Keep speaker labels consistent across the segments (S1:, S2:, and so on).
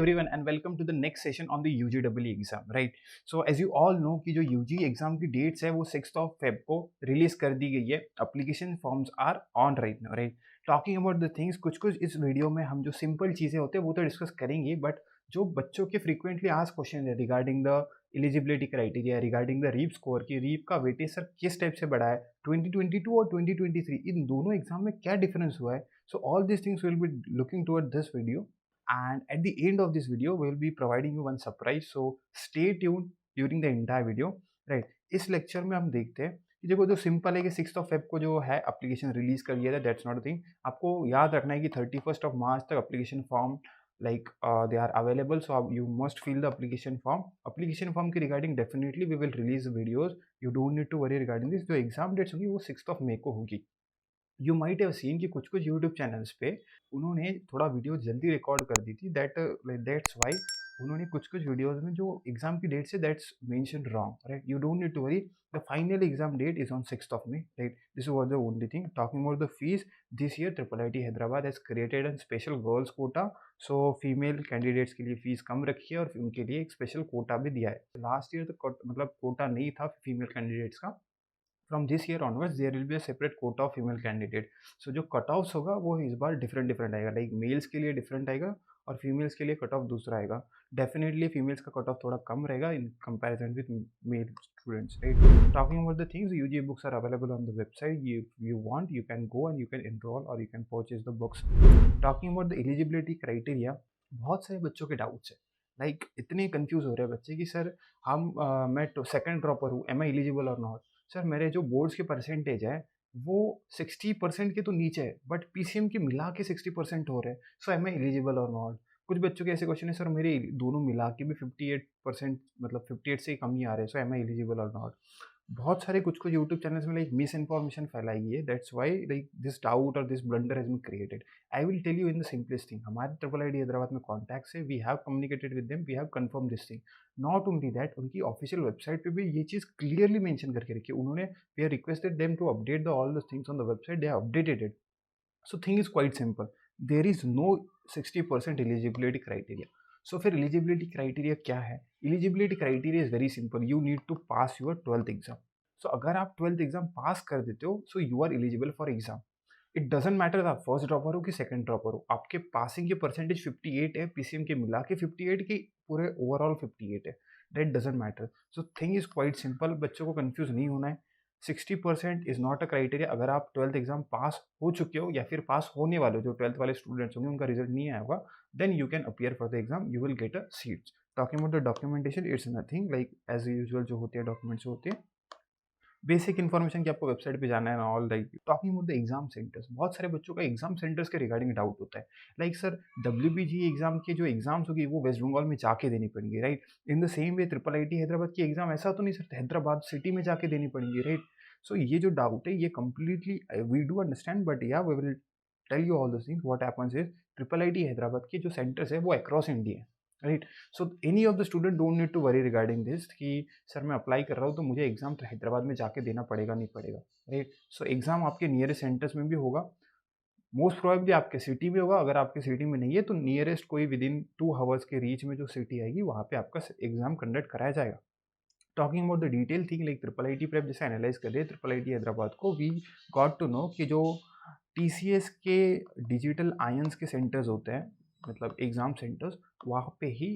S1: everyone and welcome to the next session on the UGEE exam, right? So as you all know कि जो UG exam की dates है वो 6th of Feb को release कर दी गई है. Application forms are on right now, right? Talking about the things, कुछ कुछ इस वीडियो में हम जो सिंपल चीज़ें होते हैं वो तो डिस्कस करेंगे, बट जो बच्चों के फ्रीक्वेंटली आस्क्ड क्वेश्चन है regarding the eligibility criteria, regarding the REAP score की रीप का वेटेज सर किस टाइप से बढ़ा है 2022 और 2023, इन दोनों एग्जाम में क्या डिफरेंस हुआ है. So all these things will be looking toward this video, and at the end of this video we will be providing you one surprise, so stay tuned during the entire video, right? इस lecture में हम देखते हैं कि देखो जो simple है कि 6th ऑफ फेब को जो है एप्लीकेशन रिलीज कर दिया था, दैट्स नॉट अ थिंग. आपको याद रखना है कि 31st ऑफ मार्च तक application form like they are available, so you must fill the application form के regarding definitely we will release videos. You don't need to worry regarding this. जो exam dates होंगी वो 6th of मई को होगी. You might have seen कि कुछ कुछ YouTube channels पे उन्होंने थोड़ा वीडियो जल्दी रिकॉर्ड कर दी थी, दैट्स वाई उन्होंने कुछ कुछ वीडियोस में जो एग्जाम की डेट से that's mention wrong, right? You don't need to worry, the final exam date is on 6th of May, right? This was the only thing. Talking about the fees, this year triple I T Hyderabad has created an special girls quota. So female candidates के लिए fees कम रखी है और उनके लिए एक special Kota भी दिया है. लास्ट ईयर तो मतलब कोटा नहीं था फीमेल कैंडिडेट्स का. From this year onwards there will be a separate quota of female candidate. So जो कट ऑफ्स होगा वो इस बार डिफरेंट आएगा, लाइक मेल्स के लिए डिफरेंट आएगा और फीमेल्स के लिए कट ऑफ दूसरा आएगा. डेफिनेटली फीमेल्स का कट ऑफ थोड़ा कम रहेगा in comparison with male students, right? Talking about the things, UG books are available on the website. you want you can go and you can enroll or you can purchase the books. Talking about the eligibility criteria, बहुत सारे बच्चों के doubts है, like इतने confuse हो रहे हैं बच्चे कि सर मैं तो सेकंड ड्रॉपर हूँ, M I eligible or not? Sir मेरे जो बोर्ड्स के परसेंटेज है वो 60% के तो नीचे है, बट पीसीएम के मिला के 60% हो रहे हैं, so am I eligible or not? कुछ बच्चों के ऐसे क्वेश्चन है, सर मेरे दोनों मिला के भी 58%, मतलब 58 से ही कम ही आ रहे हैं, so am I eligible or not? बहुत सारे कुछ कुछ यूट्यूब चैनल्स में लाइक मिस इन्फॉर्मेशन फैलाई है, that's why like this doubt और this blunder has been created. I will tell you in the simplest thing. हमारे ट्रिपल आई डी हैदराबाद में कॉन्टैक्ट्स है, we have communicated with them, we have confirm this thing. Not only that, उनकी official website पे भी ये चीज़ clearly mention करके रखी है उन्होंने. We are requested them to update the all the things on the website, they have updated it. So thing is quite simple, there is no 60% eligibility criteria. So फिर eligibility criteria क्या है? Eligibility criteria is very simple, you need to pass your 12th exam. So अगर आप 12th exam पास कर देते हो, so you are eligible for exam. It doesn't matter आप फर्स्ट ड्रॉपर हो कि सेकंड ड्रॉपर हो, आपके पासिंग की परसेंटेज 58 है, पीसीएम के मिला के 58 की पूरे ओवरऑल 58 है, that doesn't matter. So thing is quite simple, बच्चों को कंफ्यूज नहीं होना है. 60% इज नॉट अ क्राइटेरिया. अगर आप 12th एग्जाम पास हो चुके हो या फिर पास होने वाले हो, जो 12th वाले स्टूडेंट्स होंगे उनका रिजल्ट नहीं आया होगा, then you can appear for the exam, you will get a seat. Talking about the documentation, it's nothing like as usual जो होते हैं डॉक्यूमेंट्स होते हैं, बेसिक इन्फॉर्मेशन की आपको वेबसाइट पे जाना है ना all. Like talking about the exam centres, बहुत सारे बच्चों का एग्जाम सेंटर्स के रिगार्डिंग डाउट होता है, लाइक सर डब्ल्यूबीजी एग्जाम के जो एग्जाम्स होगी वो वेस्ट बंगाल में जाके देनी पड़ेंगी, right? In the same way triple I T Hyderabad की एग्जाम ऐसा तो नहीं सर हैदराबाद सिटी में जाके देनी पड़ेंगी, राइट? सो ये जो डाउट है ये completely we do understand, but yeah we will tell you all this things. What happens is triple I T Hyderabad के जो सेंटर्स है वो अक्रॉस इंडिया है, right? So any of the student don't need to worry regarding this कि sir मैं apply कर रहा हूँ तो मुझे एग्जाम तो हैदराबाद में जाके देना पड़ेगा नहीं पड़ेगा, राइट? सो एग्जाम आपके नियरेस्ट सेंटर्स में भी होगा, मोस्ट प्रोबेबली आपके सिटी में होगा. अगर आपके सिटी में नहीं है तो नियरेस्ट कोई विद इन 2 आवर्स के रीच में जो सिटी आएगी वहाँ पे आपका एग्जाम कंडक्ट कराया जाएगा. Talking about the detail thing, like triple I T prep जैसे एनालाइज कर रहे हैं ट्रिपल आई टी हैदराबाद को, वी गॉट टू नो कि जो टीसीएस के डिजिटल आयंस के सेंटर्स होते हैं, मतलब एग्ज़ाम सेंटर्स, वहाँ पे ही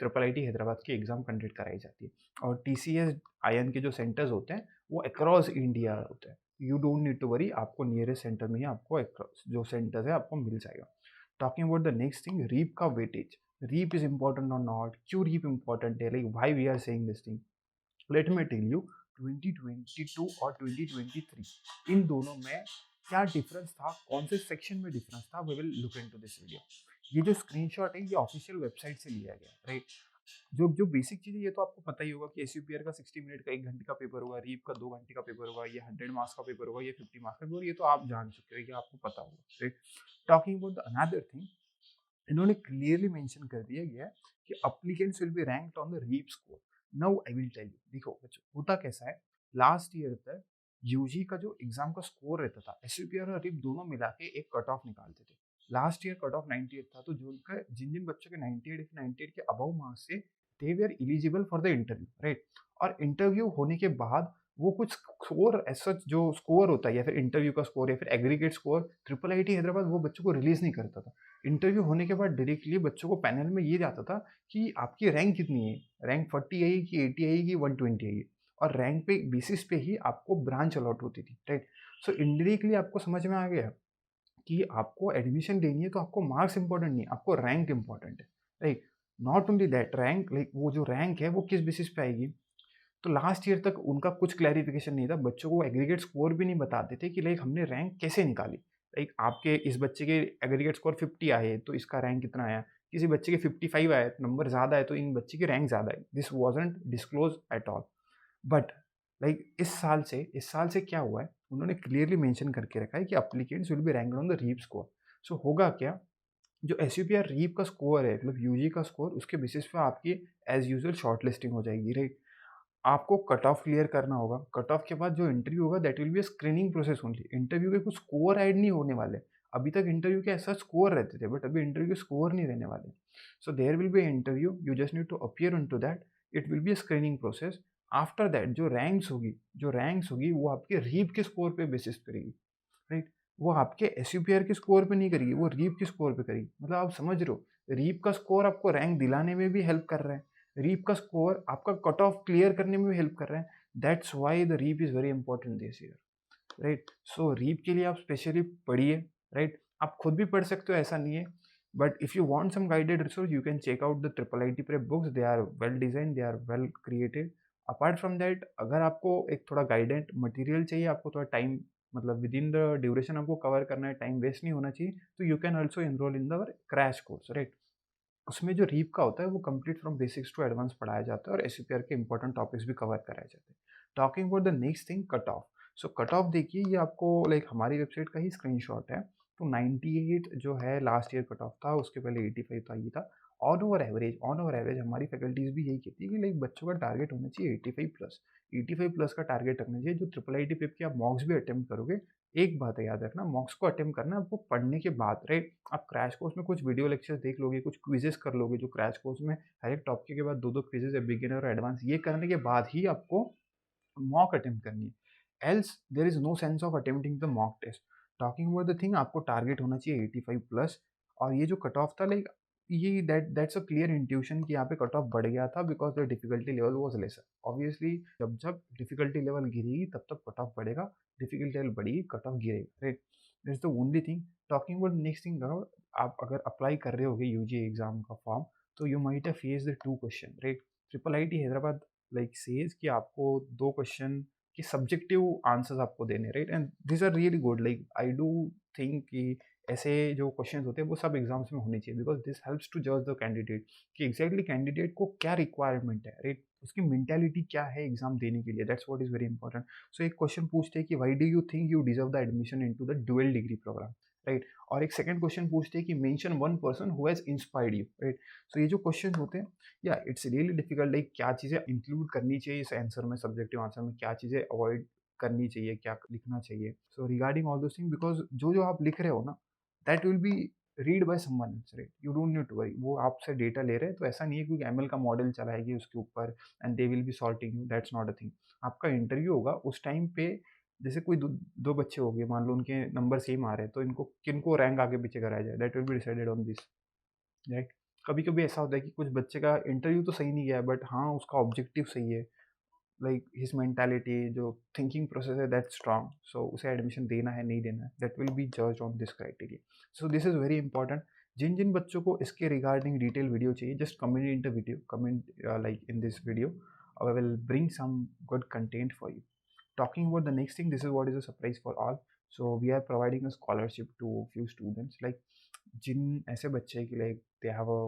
S1: ट्रिपल आई टी हैदराबाद की एग्ज़ाम कंडक्ट कराई जाती है. और टीसीएस आयन के जो सेंटर्स होते हैं वो अक्रॉस इंडिया होते हैं. You don't need to worry, आपको नियरेस्ट सेंटर में ही आपको अक्रॉस जो सेंटर्स है आपको मिल जाएगा. Talking about the next thing, REAP का वेटेज. रीप इज इंपॉर्टेंट और नॉट? क्यों रीप इंपॉर्टेंट है, like why we are saying this thing? Let me tell you. 2022 और 2023 इन दोनों में क्या डिफरेंस था, कौन से सेक्शन में डिफरेंस था, we will look into this video. ये जो स्क्रीनशॉट है ये ऑफिशियल वेबसाइट से लिया गया, राइट? जो जो बेसिक चीज़ है ये तो आपको पता ही होगा कि एसयूपीआर का 60 मिनट का 1 घंटे का पेपर होगा, रीप का 2 घंटे का पेपर होगा, ये 100 मार्क्स का पेपर होगा, ये 50 मार्क्स का पेपर होगा, ये तो आप जान चुके हो, ये आपको पता होगा, right? Talking about the another thing, इन्होंने क्लियरली मेंशन कर दिया गया है कि applicants will be ranked on the REAP score. Now I will tell you. देखो बच्चों होता कैसा है, लास्ट ईयर तक यूजी का जो एग्जाम का स्कोर रहता था, एसयूपीआर और रीप दोनों मिला के एक कट ऑफ निकालते थे. लास्ट ईयर कट ऑफ 98 था, तो जिन जिन बच्चों के 98 के अबव मार्क्स थे, they were eligible for the interview, right. और इंटरव्यू होने के बाद वो कुछ स्कोर एज सच जो स्कोर होता है या फिर इंटरव्यू का स्कोर या फिर aggregate score, triple IT Hyderabad वो बच्चों को रिलीज नहीं करता था। इंटरव्यू होने के बाद डायरेक्टली बच्चों को पैनल में ये जाता था कि आपकी रैंक कितनी है, रैंक 40 आई कि 80 आई कि 120 आई, और रैंक पे बेसिस पे ही आपको ब्रांच अलॉट होती थी, राइट। सो इनडायरेक्टली आपको समझ में आ गया कि आपको एडमिशन लेनी है तो आपको मार्क्स इंपॉर्टेंट नहीं, आपको रैंक इंपॉर्टेंट है, right. Not only that, rank like वो जो रैंक है वो किस बेसिस पे आएगी। तो लास्ट ईयर तक उनका कुछ क्लैरिफिकेशन नहीं था, बच्चों को एग्रीगेट स्कोर भी नहीं बताते थे कि लाइक हमने रैंक कैसे निकाली। लाइक आपके इस बच्चे के एग्रीगेट स्कोर 50 आए तो इसका रैंक कितना आया, किसी बच्चे के 55 आए तो नंबर ज़्यादा है तो इन बच्चे की रैंक ज़्यादा है। This wasn't disclose at all. But like इस साल से क्या हुआ है, उन्होंने क्लियरली मेंशन करके रखा है कि applicants will be ranked on the REAP score. So होगा क्या, जो S U P R REAP का स्कोर है, मतलब यूजी का स्कोर, उसके बेसिस पे आपकी एज यूजुअल शॉर्ट लिस्टिंग हो जाएगी, राइट। आपको कट ऑफ क्लियर करना होगा, कट ऑफ के बाद जो इंटरव्यू होगा that will be a screening process only. Interview के कुछ स्कोर ऐड नहीं होने वाले। अभी तक इंटरव्यू के ऐसा स्कोर रहते थे, बट अभी इंटरव्यू स्कोर नहीं रहने वाले। So there will be interview, you just need to appear in to that, it will be a screening process. After that जो रैंक्स होगी वो आपके रीप के स्कोर पे बेसिस करेगी, राइट। वो आपके एस के स्कोर पे नहीं करेगी, वो रीप के स्कोर पे करेगी। मतलब आप समझ रहे हो, रीप का स्कोर आपको रैंक दिलाने में भी हेल्प कर रहा है, रीप का स्कोर आपका कट ऑफ क्लियर करने में भी हेल्प कर रहा है। That's why the REAP is very important this year, right. So REAP के लिए आप स्पेशली पढ़िए, राइट। आप खुद भी पढ़ सकते हो, ऐसा नहीं है। But if you want some guided resource you can check out the triple I T prep books, they are well design, they are well created. Apart from that, अगर आपको एक थोड़ा गाइडेंट मटेरियल चाहिए, आपको थोड़ा टाइम, मतलब विद इन द ड्यूरेशन आपको cover करना है, टाइम वेस्ट नहीं होना चाहिए, तो you can also enrol in the crash course, right. उसमें जो रीप का होता है वो complete from basics to advance पढ़ाया जाता है और एसयूपीआर के इंपॉर्टेंट टॉपिक्स भी कवर कराए जाते हैं। Talking about the next thing, cut off. So cut off देखिए, ये आपको लाइक हमारी वेबसाइट का ही स्क्रीनशॉट है। तो 98 जो है लास्ट ईयर कट ऑफ था, उसके पहले 85 था, ये था। ऑन ओवर एवरेज हमारी फैकल्टीज भी यही कहती है कि लाइक बच्चों का टारगेट होना चाहिए 85 प्लस। 85 प्लस का टारगेट रखना चाहिए। जो ट्रिपल आई टी पेप की आप मॉक्स भी अटेम्प्ट करोगे, एक बात है याद रखना, मॉक्स को अटेम्प्ट करना है आपको पढ़ने के बाद, राइट। आप क्रैश कोर्स में कुछ वीडियो लेक्चर्स देख लोगे, कुछ क्विजेस कर लोगे, जो क्रैश कोर्स में हर एक टॉपिक के बाद दो दो क्विजेस है, बिगिनर और एडवांस, ये करने के बाद ही आपको मॉक अटेम्प्ट करनी है। Else there is no sense of attempting the mock test. Talking about the thing, आपको टारगेट होना चाहिए 85 प्लस। और ये जो कट ऑफ था, लाइक ये दैट्स अ क्लियर इंट्यूशन कि यहाँ पे कट ऑफ बढ़ गया था because the difficulty level was lesser. Obviously जब जब डिफिकल्टी लेवल गिरेगी तब तक कट ऑफ बढ़ेगा, डिफिकल्टी लेवल बढ़ेगी कट ऑफ गिरेगा, right. That's the only thing. Talking about next thing, आप अगर अप्लाई कर रहे होगे यूजी एग्जाम का फॉर्म, तो you might have face the two question, right. Triple IT Hyderabad like says कि आपको दो क्वेश्चन के सब्जेक्टिव आंसर्स आपको देने, right. And this are really good, like I do think कि ऐसे जो क्वेश्चंस होते हैं वो सब एग्जाम्स में होने चाहिए, बिकॉज दिस हेल्प्स टू जज द कैंडिडेट कि एग्जैक्टली कैंडिडेट को क्या रिक्वायरमेंट है, राइट। उसकी मेंटालिटी क्या है एग्जाम देने के लिए, that's what is very important. So एक क्वेश्चन पूछते हैं कि why do you think you deserve the admission into the dual degree programme, right. और एक सेकंड क्वेश्चन पूछते हैं कि mention one person who has inspired you, right. So ये जो क्वेश्चन होते हैं, या इट्स रियली डिफिकल्ट, लाइक क्या चीज़ें इंक्लूड करनी चाहिए इस आंसर में, सब्जेक्टिव आंसर में क्या चीज़ें अवॉइड करनी चाहिए, क्या लिखना चाहिए। So regarding all those thing, because जो जो आप लिख रहे हो ना, that will be read by someone else, right. You don't need to worry, वो आपसे डेटा ले रहे हैं, तो ऐसा नहीं है क्योंकि एमएल का मॉडल चलाएगी उसके ऊपर and they will be sorting you, that's not a thing. आपका इंटरव्यू होगा उस टाइम पे, जैसे कोई दो बच्चे हो गए, मान लो उनके नंबर सेम आ रहे हैं, तो इनको किनको रैंक आगे पीछे कराया जाए, that will be decided on this, right. कभी कभी ऐसा होता है कि कुछ बच्चे का इंटरव्यू तो सही नहीं गया है, बट हाँ उसका ऑब्जेक्टिव सही है, लाइक हिज मेंटालिटी, जो थिंकिंग प्रोसेस है दैट स्ट्रांग, सो उसे एडमिशन देना है नहीं देना है, that will be judged on this criteria. So this is very important. जिन जिन बच्चों को इसके रिगार्डिंग डिटेल वीडियो चाहिए, just comment in the video, comment like in this video, I will bring some good content for you. Talking about the next thing, this is what is a surprise for all. So we are providing a scholarship to few students, like जिन ऐसे बच्चे की like they have a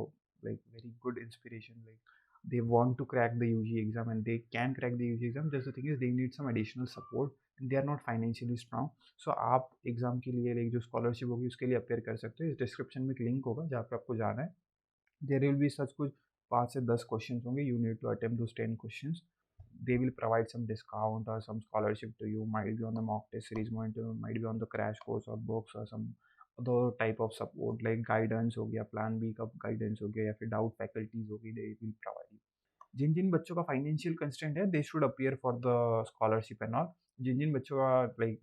S1: like very good inspiration, like they want to crack the UG exam and they can crack the UG exam. Just the thing is they need some additional support and they are not financially strong. So आप exam के लिए like जो scholarship होगी उसके लिए appear कर सकते हो। इस डिस्क्रिप्शन में एक लिंक होगा जहाँ पे आपको जाना है। देयर विल बी सच कुछ 5 से 10 क्वेश्चन होंगे, you need to attempt those 10 question. they will provide some discount or some scholarship to you, might be on the mock test series, might be on the crash course or books or some other type of support like guidance हो गया, plan B का guidance हो गया, या फिर doubt faculties हो गई, they will provide you. जिन जिन बच्चों का फाइनेंशियल कंस्ट्रेंट है, they should appear for the scholarship and all. जिन जिन बच्चों का like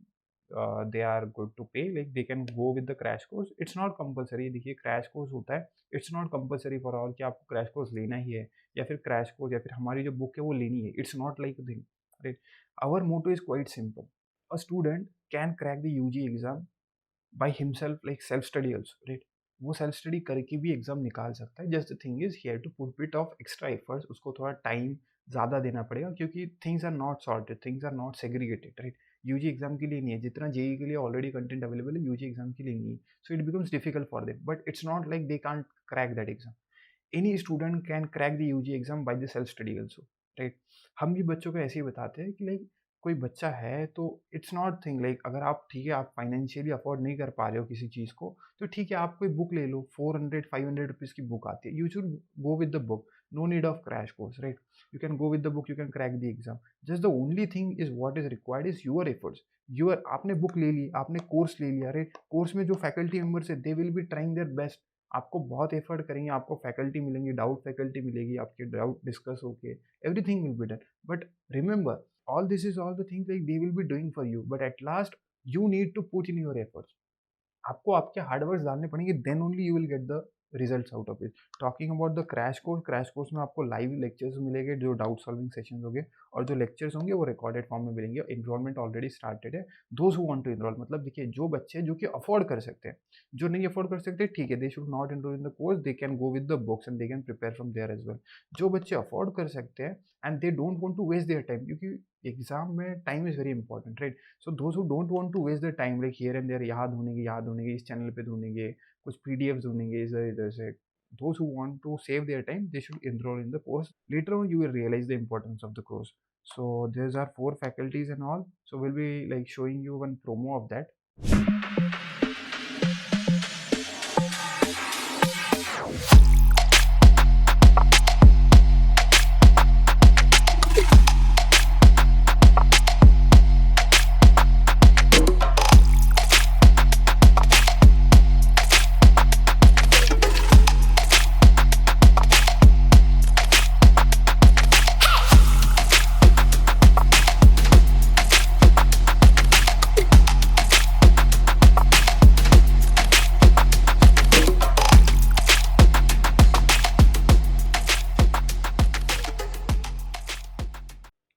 S1: they are good to pay, like they can go with the crash course. It's not compulsory. देखिए क्रैश कोर्स होता है, it's not compulsory for all कि आपको crash course लेना ही है, या फिर क्रैश कोर्स या फिर हमारी जो बुक है वो लेनी है। It's not like thing, right. Our motto is quite simple. A student can crack the UG exam by himself, like self study also, right. वो सेल्फ स्टडी करके भी एग्जाम निकाल सकता है। Just the thing is here to put bit of extra efforts. उसको थोड़ा time ज़्यादा देना पड़ेगा, क्योंकि things are not sorted, things are not segregated, right. UG exam के लिए नहीं है जितना जेई के लिए ऑलरेडी कंटेंट अवेलेबल है, यूजी एग्जाम के लिए नहीं है। So it becomes difficult for them, but it's not like they can't crack that exam. Any student can crack the UG exam by the self study also, right. हम भी बच्चों को ऐसे ही बताते हैं कि लाइक कोई बच्चा है तो इट्स नॉट थिंग लाइक अगर आप ठीक है आप फाइनेंशियली अफोर्ड नहीं कर पा रहे हो किसी चीज़ को, तो ठीक है आप कोई बुक ले लो। 400-500 रुपीज़ की बुक आती है, you should go with the book. No need of crash course, right. You can go with the book, you can crack the exam. Just the only thing is what is required is your efforts. Your आपने book ले ली, आपने course ले लिया, right. Course में जो faculty members है they will be trying their best. आपको बहुत एफर्ट करेंगे, आपको फैकल्टी मिलेंगी, डाउट फैकल्टी मिलेगी, आपके डाउट डिस्कस होके everything will be done. But remember, all this is all the things like they will be doing for you, but at last you need to put in your efforts. आपको आपके hard work डालने पड़ेंगे, then only you will get the results out of it. Talking about the crash course में आपको live lectures मिलेंगे, जो doubt solving sessions होंगे, और जो लेक्चर्स होंगे वो रिकॉर्डेड फॉर्म में मिलेंगे। एनरोलमेंट ऑलरेडी स्टार्टेड है। Those who want to enrol, मतलब देखिए जो बच्चे जो कि अफोर्ड कर सकते हैं, जो नहीं अफोर्ड कर सकते ठीक है, they should not enrol in the course, they can go with the books and they can prepare from there as well. जो बच्चे अफोर्ड कर सकते हैं and they don't want to waste their time, क्योंकि एग्जाम में time is very important, right. So those who don't want to waste the time like here and there, याद ढूंढेंगे इस चैनल पे ढूंढेंगे, कुछ पीडीएफ ढूंढेंगे इधर इधर से। Those who want to save their time, they should enroll in the course. Later on, you will realize the importance of the course. So these are 4 faculties and all. So we'll be like showing you one promo of that.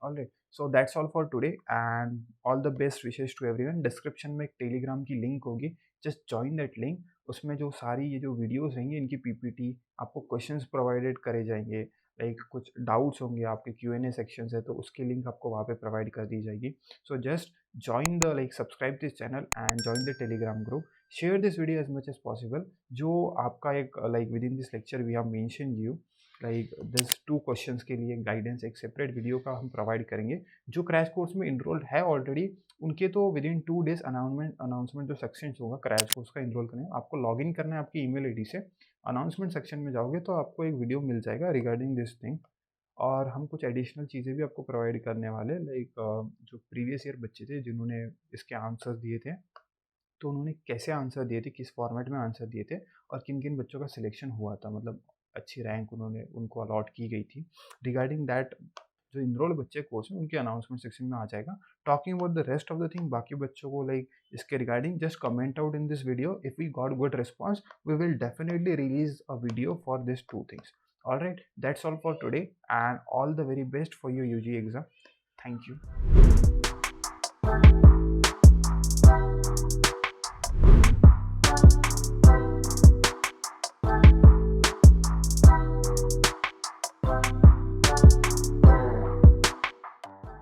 S1: Alright, so that's all for today and all the best wishes to everyone. Description में एक Telegram की link होगी, just join that link. उसमें जो सारी ये जो videos रहेंगी इनकी पीपीटी, आपको क्वेश्चंस प्रोवाइडेड करे जाएंगे, लाइक कुछ डाउट्स होंगे आपके Q&A सेक्शन है तो उसकी लिंक आपको वहाँ पे प्रोवाइड कर दी जाएगी। So just join the like subscribe this channel and join the Telegram group. Share this video as much as possible. जो आपका एक like within this lecture we have mention you like this 2 questions के लिए guidance एक separate video का हम provide करेंगे। जो क्रैश कोर्स में इनरोल्ड है ऑलरेडी, उनके तो विद इन 2 डेज अनाउंसमेंट जो सेक्शन होगा क्रैश कोर्स का इनरोल करने, आपको लॉगिन करना है आपकी ईमेल आईडी से। अनाउंसमेंट सेक्शन में जाओगे तो आपको एक वीडियो मिल जाएगा रिगार्डिंग दिस थिंग। और हम कुछ एडिशनल चीज़ें भी आपको प्रोवाइड करने वाले, लाइक जो प्रीवियस ईयर बच्चे थे जिन्होंने इसके आंसर्स दिए थे, तो उन्होंने कैसे आंसर दिए थे, किस फॉर्मेट में आंसर दिए थे, और किन किन बच्चों का सिलेक्शन हुआ था, मतलब अच्छी रैंक उनको अलॉट की गई थी। रिगार्डिंग दैट जो इनरोल बच्चे कोर्स में उनके अनाउंसमेंट सेक्शन में आ जाएगा। Talking about the rest of the thing, बाकी बच्चों को लाइक इसके regarding just comment out in this video. If we got good response we will definitely release a video for this 2 things. Alright, that's all for today and all the very best for your UG exam. Thank you.